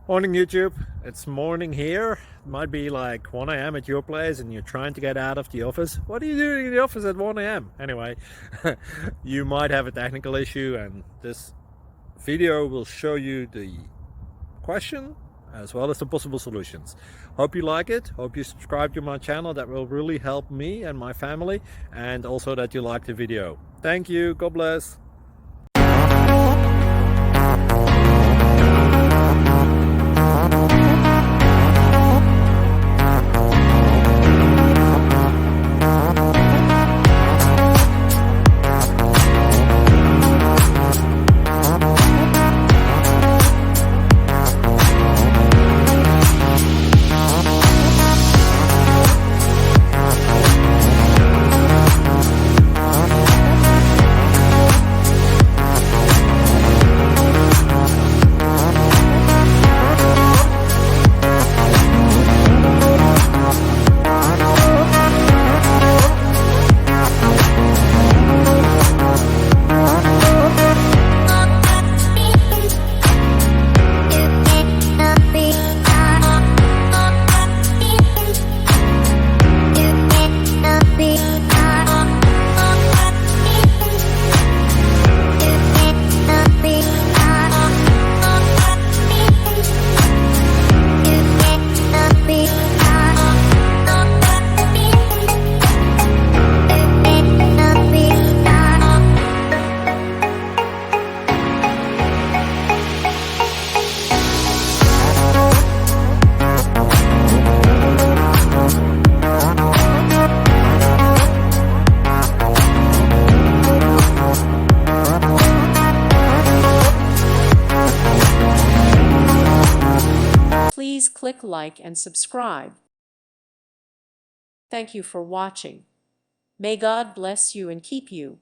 Morning YouTube, it's morning here. It might be like 1 a.m. at your place and you're trying to get out of the office. What are you doing in the office at 1 a.m.? Anyway, you might have a technical issue and this video will show you the question as well as the possible solutions. Hope you like it, hope you subscribe to my channel. That will really help me and my family, and also that you like the video. Thank you, God bless. Please click like and subscribe. Thank you for watching. May God bless you and keep you.